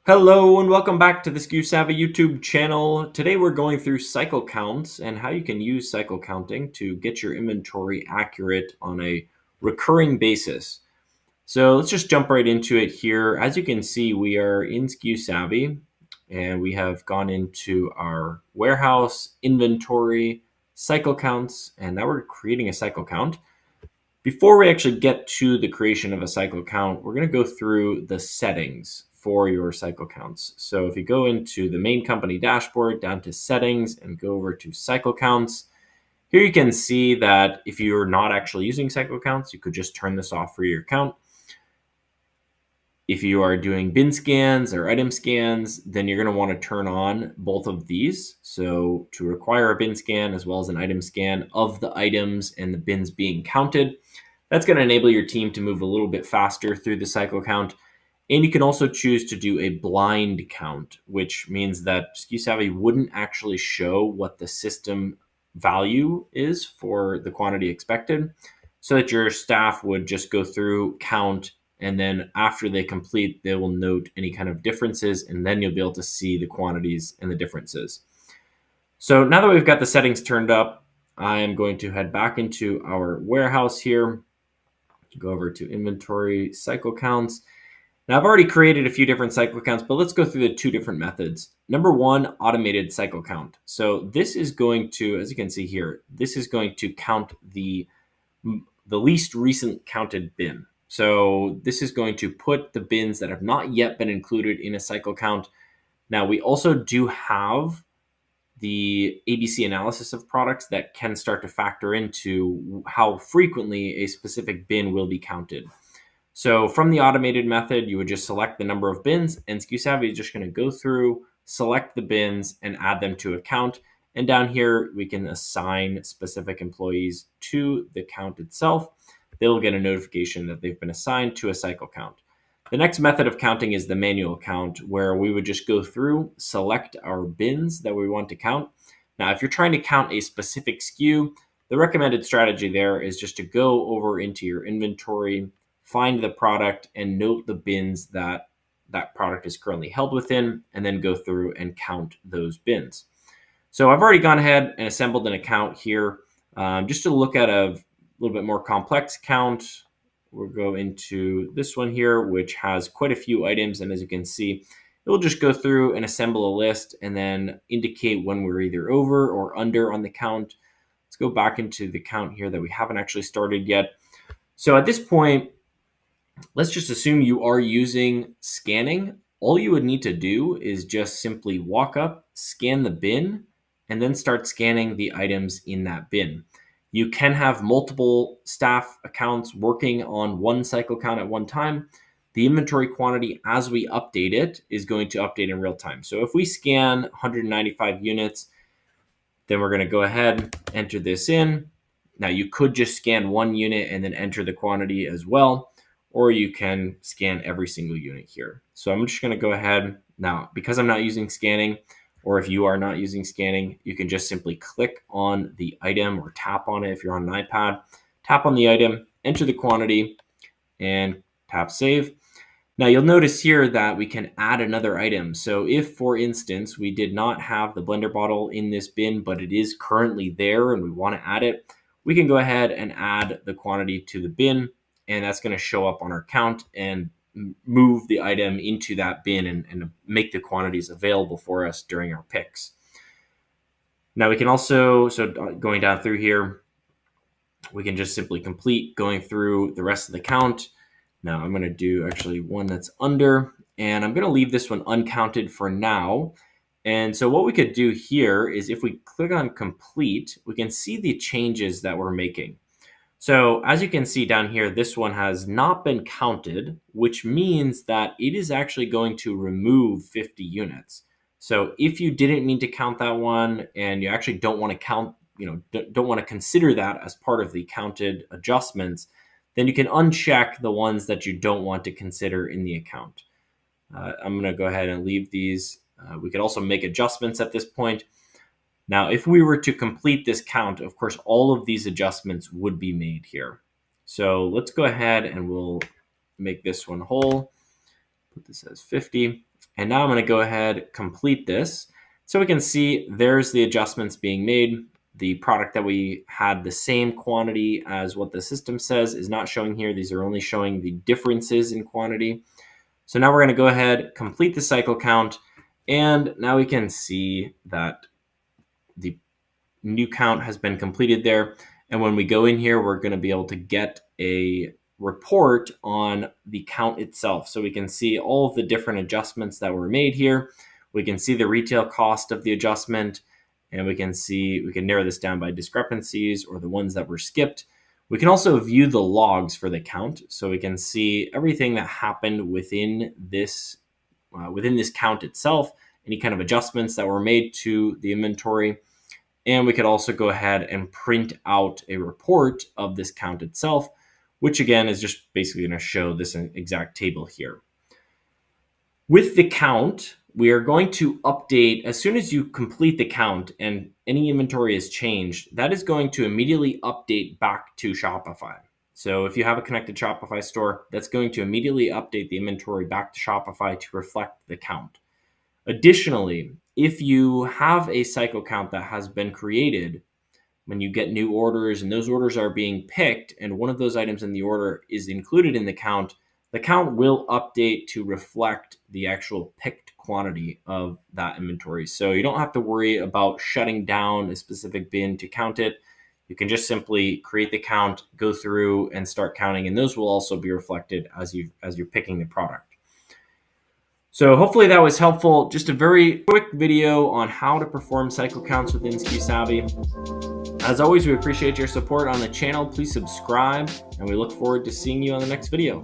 Hello and welcome back to the SKUSavvy YouTube channel. Today we're going through cycle counts and how you can use cycle counting to get your inventory accurate on a recurring basis. So let's just jump right into it here. As you can see, we are in SKUSavvy and we have gone into our warehouse, inventory, cycle counts, and now we're creating a cycle count. Before we actually get to the creation of a cycle count, we're going to go through the settings for your cycle counts. So if you go into the main company dashboard, down to settings and go over to cycle counts, here you can see that if you're not actually using cycle counts, you could just turn this off for your account. If you are doing bin scans or item scans, then you're going to want to turn on both of these. So to require a bin scan as well as an item scan of the items and the bins being counted, that's going to enable your team to move a little bit faster through the cycle count. And you can also choose to do a blind count, which means that SKUSavvy wouldn't actually show what the system value is for the quantity expected, so that your staff would just go through, count, and then after they complete, they will note any kind of differences, and then you'll be able to see the quantities and the differences. So now that we've got the settings turned up, I am going to head back into our warehouse here, go over to inventory, cycle counts. Now I've already created a few different cycle counts, but let's go through the two different methods. Number one, automated cycle count. So this is going to, as you can see here, this is going to count the least recent counted bin. So this is going to put the bins that have not yet been included in a cycle count. Now we also do have the ABC analysis of products that can start to factor into how frequently a specific bin will be counted. So from the automated method, you would just select the number of bins, and SKUSavvy is just going to go through, select the bins, and add them to a count. And down here, we can assign specific employees to the count itself. They'll get a notification that they've been assigned to a cycle count. The next method of counting is the manual count, where we would just go through, select our bins that we want to count. Now, if you're trying to count a specific SKU, the recommended strategy there is just to go over into your inventory, find the product, and note the bins that that product is currently held within, and then go through and count those bins. So I've already gone ahead and assembled an account here. Just to look at a little bit more complex count, we'll go into this one here, which has quite a few items. And as you can see, it will just go through and assemble a list and then indicate when we're either over or under on the count. Let's go back into the count here that we haven't actually started yet. So at this point, let's just assume you are using scanning. All you would need to do is just simply walk up, scan the bin, and then start scanning the items in that bin. You can have multiple staff accounts working on one cycle count at one time. The inventory quantity, as we update it, is going to update in real time. So if we scan 195 units, then we're going to go ahead, enter this in. Now you could just scan one unit and then enter the quantity as well, or you can scan every single unit here. So I'm just going to go ahead now, because I'm not using scanning, or if you are not using scanning, you can just simply click on the item or tap on it if you're on an iPad. Tap on the item, enter the quantity, and tap save. Now you'll notice here that we can add another item. So if, for instance, we did not have the blender bottle in this bin, but it is currently there and we want to add it, we can go ahead and add the quantity to the bin, and that's going to show up on our count and move the item into that bin and make the quantities available for us during our picks. Now we can also, so going down through here, we can just simply complete going through the rest of the count. Now I'm going to do actually one that's under, and I'm going to leave this one uncounted for now. And so what we could do here is if we click on complete, we can see the changes that we're making. So as you can see down here, this one has not been counted, which means that it is actually going to remove 50 units. So if you didn't mean to count that one and you actually don't want to count, don't want to consider that as part of the counted adjustments, then you can uncheck the ones that you don't want to consider in the account. I'm going to go ahead and leave these. We could also make adjustments at this point. Now, if we were to complete this count, of course, all of these adjustments would be made here. So let's go ahead and we'll make this one whole. Put this as 50. And now I'm going to go ahead, complete this. So we can see there's the adjustments being made. The product that we had the same quantity as what the system says is not showing here. These are only showing the differences in quantity. So now we're going to go ahead, complete the cycle count, and now we can see that the new count has been completed there. And when we go in here, we're going to be able to get a report on the count itself. So we can see all of the different adjustments that were made here. We can see the retail cost of the adjustment, and we can narrow this down by discrepancies or the ones that were skipped. We can also view the logs for the count. So we can see everything that happened within this count itself, any kind of adjustments that were made to the inventory. And we could also go ahead and print out a report of this count itself, which again is just basically going to show this exact table here. With the count, we are going to update as soon as you complete the count and any inventory is changed, that is going to immediately update back to Shopify. So if you have a connected Shopify store, that's going to immediately update the inventory back to Shopify to reflect the count. Additionally, if you have a cycle count that has been created, when you get new orders and those orders are being picked and one of those items in the order is included in the count will update to reflect the actual picked quantity of that inventory. So you don't have to worry about shutting down a specific bin to count it. You can just simply create the count, go through and start counting, and those will also be reflected as you're picking the product. So hopefully that was helpful. Just a very quick video on how to perform cycle counts within SKUSavvy. As always, we appreciate your support on the channel. Please subscribe, and we look forward to seeing you on the next video.